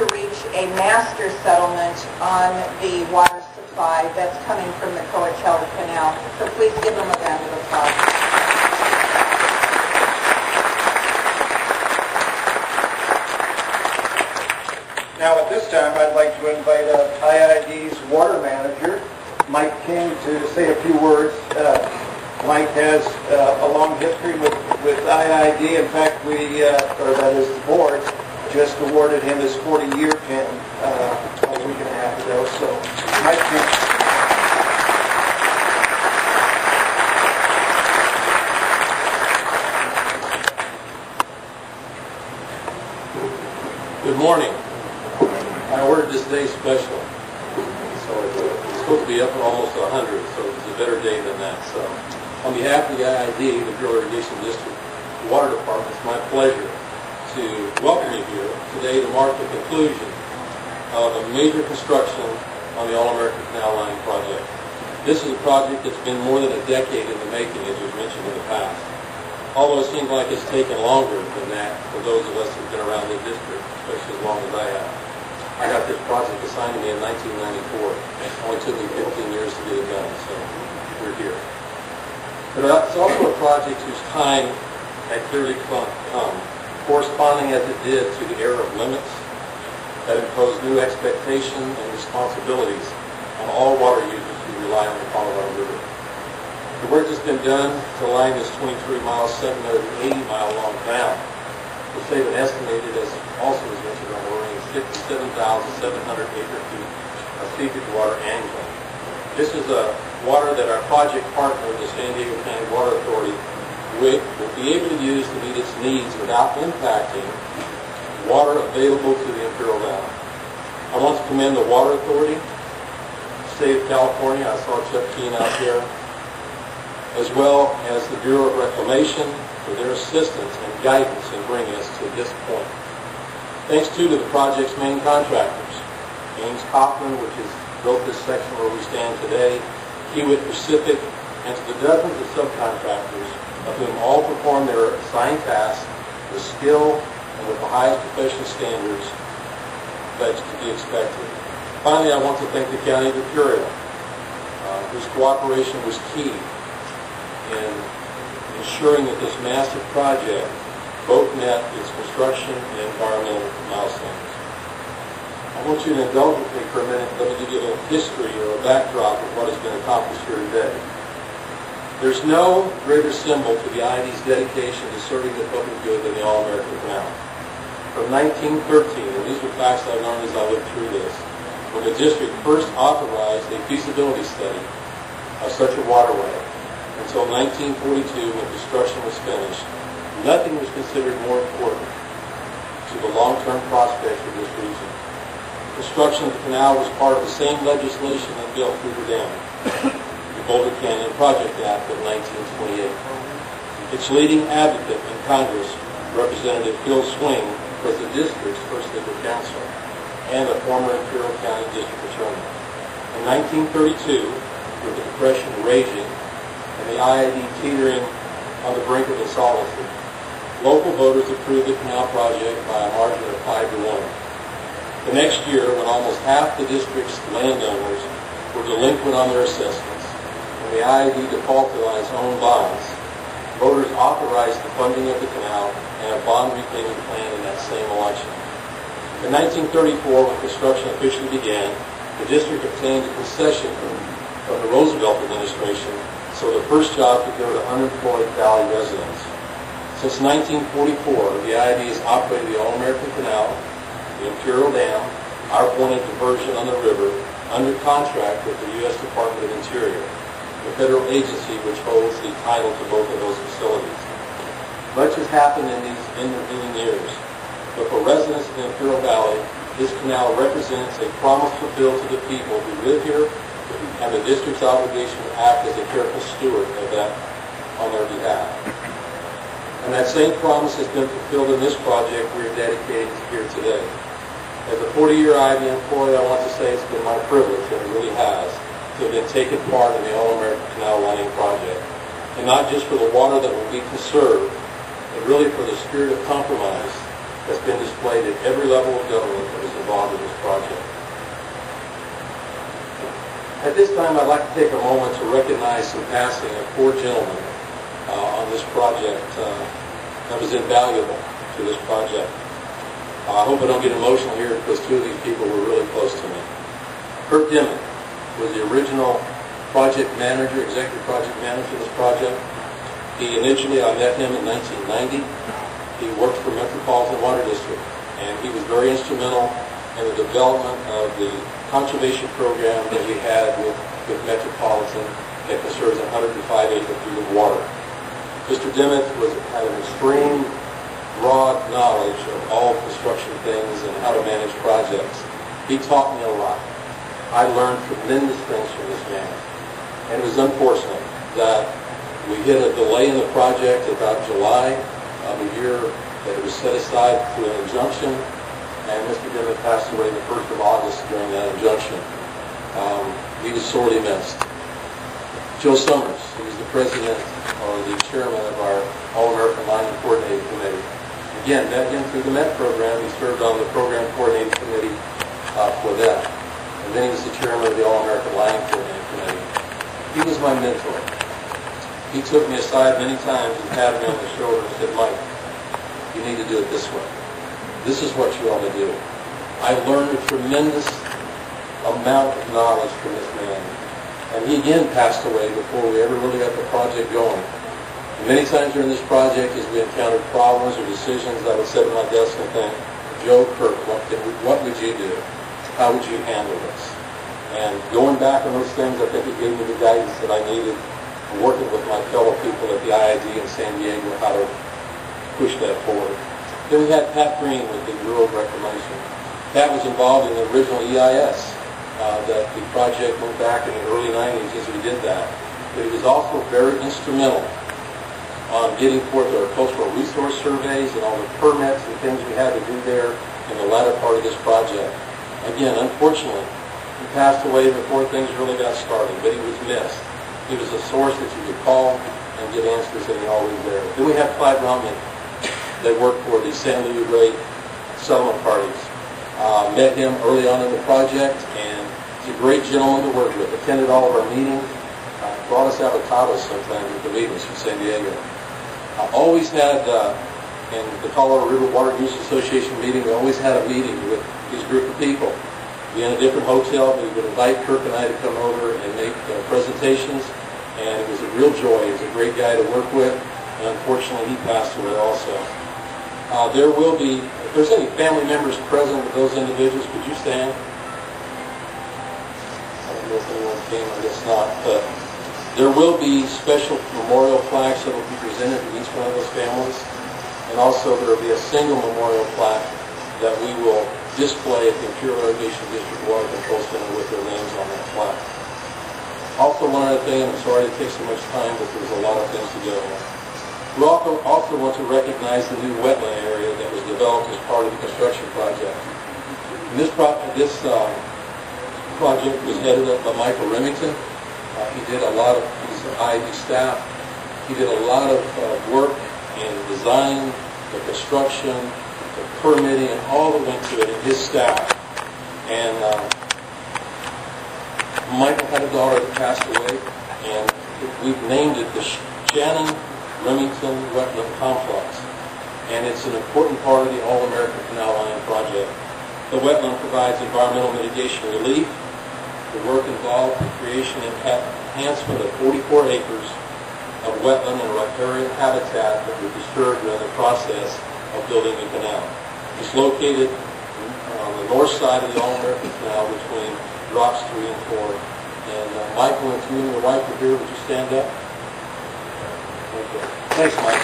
to reach a master settlement on the water supply that's coming from the Coachella Canal. So please give them a round of applause. Now at this time, I'd like to invite IID's water manager, Mike King, to say a few words. Mike has a long history with IID. In fact, or that is the board, just awarded him his 40-year pin a week and a half ago. So, Mike King. Good morning. I ordered this day special, so it's supposed to be up at almost 100, so it's a better day than that. So, on behalf of the IID, the Bureau Irrigation District Water Department, it's my pleasure to welcome you here today to mark the conclusion of a major construction on the All-American Canal Lining project. This is a project that's been more than a decade in the making, as was mentioned in the past. Although it seems like it's taken longer than that for those of us who've been around the district, especially as long as I have. I got this project assigned to me in 1994. It only took me 15 years to get it done, so we're here. But it's also a project whose time had clearly come, corresponding as it did to the era of limits that imposed new expectations and responsibilities on all water users who rely on the Colorado River. The work that's been done to line this 23-mile, 780-mile long canal will save an estimated, as also was mentioned on the ring, 57,700 acre-feet of seepage water annually. This is a water that our project partner, the San Diego County Water Authority, will be able to use to meet its needs without impacting water available to the Imperial Valley. I want to commend the Water Authority, State of California, I saw Chuck Keene out there, as well as the Bureau of Reclamation for their assistance and guidance in bringing us to this point. Thanks too to the project's main contractors, Ames Cochran, which has built this section where we stand today, Kiewit Pacific, and to the dozens of subcontractors of whom all perform their assigned tasks with skill and with the highest professional standards that could be expected. Finally, I want to thank the County of Imperial, whose cooperation was key in ensuring that this massive project both met its construction and environmental milestones. I want you to indulge with me for a minute and let me give you a little history or a backdrop of what has been accomplished here today. There's no greater symbol to the IID's dedication to serving the public good than the All-American Canal. From 1913, and these were facts I learned as I looked through this, when the district first authorized a feasibility study of such a waterway, until 1942 when construction was finished, nothing was considered more important to the long-term prospects of this region. Construction of the canal was part of the same legislation that built Hoover Dam, the Boulder Canyon Project Act of 1928. Its leading advocate in Congress, Representative Phil Swing, was the district's first legal counsel and a former Imperial County District Attorney. In 1932, with the Depression raging and the IID teetering on the brink of insolvency, local voters approved the canal project by a margin of 5-1. The next year, when almost half the district's landowners were delinquent on their assessments, and the IID defaulted on its own bonds, voters authorized the funding of the canal and a bond repayment plan in that same election. In 1934, when construction officially began, the district obtained a concession from the Roosevelt administration so the first job could go to unemployed Valley residents. Since 1944, the IID has operated the All-American Canal, the Imperial Dam, our point of diversion on the river, under contract with the U.S. Department of Interior, the federal agency which holds the title to both of those facilities. Much has happened in these intervening years, but for residents of the Imperial Valley, this canal represents a promise fulfilled to the people who live here, and the district's obligation to act as a careful steward of that on their behalf. And that same promise has been fulfilled in this project we are dedicated here today. As a 40-year IID employee, I want to say it's been my privilege, and it really has, to have been taken part in the All-American Canal Lining project. And not just for the water that will be conserved, but really for the spirit of compromise that's been displayed at every level of government that was involved in this project. At this time, I'd like to take a moment to recognize some passing of 4 gentlemen on this project that was invaluable to this project. I hope I don't get emotional here because 2 of these people were really close to me. Kurt Dimmitt was the original project manager, executive project manager of this project. Initially, I met him in 1990. He worked for Metropolitan Water District, and he was very instrumental in the development of the conservation program that we had with Metropolitan that conserves 105 acre-feet of water. Mr. Dimmitt had an extreme broad knowledge of all construction things and how to manage projects. He taught me a lot. I learned tremendous things from this man. And it was unfortunate that we hit a delay in the project about July of the year that it was set aside through an injunction, and Mr. Dimmitt passed away the 1st of August during that injunction. He was sorely missed. Joe Summers, he was the president or the chairman of our All-American Lining Coordinating Committee. Again, met him through the MET program. He served on the program coordinating committee for that. And then he was the chairman of the All-American Lining Coordinating Committee. He was my mentor. He took me aside many times and patted me on the shoulder and said, "Mike, you need to do it this way. This is what you ought to do." I learned a tremendous amount of knowledge from this man. And he again passed away before we ever really got the project going. And many times during this project, as we encountered problems or decisions, I would sit at my desk and think, "Joe, Kirk, what would you do? How would you handle this?" And going back on those things, I think it gave me the guidance that I needed, working with my fellow people at the IID in San Diego, how to push that forward. Then we had Pat Green with the Bureau of Reclamation. Pat was involved in the original EIS, that the project went back in the early 90s as we did that. But he was also very instrumental on getting forth our cultural resource surveys and all the permits and things we had to do there in the latter part of this project. Again, unfortunately, he passed away before things really got started, but he was missed. He was a source that you could call and get answers, and he always there. Then we have Clyde Romney. They worked for the San Luis Rey settlement parties. Met him early on in the project, and he's a great gentleman to work with. Attended all of our meetings. Brought us avocados sometimes at the meetings from San Diego. Always had, in the Colorado River Water Use Association meeting, we always had a meeting with this group of people. We in a different hotel. We would invite Kirk and I to come over and make presentations, and it was a real joy. He was a great guy to work with, and unfortunately he passed away also. There will be, if there's any family members present with those individuals, could you stand? I don't know if anyone came, I guess not, but there will be special memorial flags that will be presented to each one of those families, and also there will be a single memorial plaque that we will display at the Imperial Irrigation District Water Control Center with their names on that plaque. Also, one other thing, I'm sorry it takes so much time, but there's a lot of things to go on. We also want to recognize the new wetland area that was developed as part of the construction project. And this project was headed up by Michael Remington. He did a lot of, he's the IID staff. He did a lot of work in design, the construction, the permitting, and all that went to it, and his staff. And Michael had a daughter that passed away, and we've named it the Shannon Remington Wetland Complex, and it's an important part of the All-American Canal Lining project. The wetland provides environmental mitigation relief. The work involved the creation and enhancement of 44 acres of wetland and riparian habitat that were disturbed during the process of building the canal. It's located on the north side of the All-American Canal between Drops 3 and 4. And Michael, if you and your wife are here, would you stand up? Okay. Thanks, Mike. I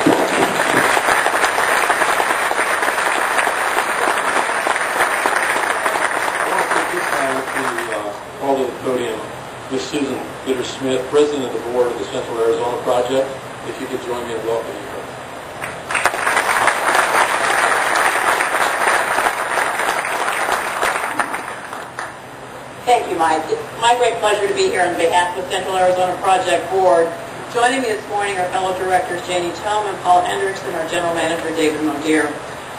want to take this time to call to the podium Ms. Susan Bitter-Smith, President of the Board of the Central Arizona Project. If you could join me in welcoming her. Thank you, Mike. It's my great pleasure to be here on behalf of the Central Arizona Project Board. Joining me this morning are fellow directors Janie Tome and Paul Hendrickson, our General Manager David Modier.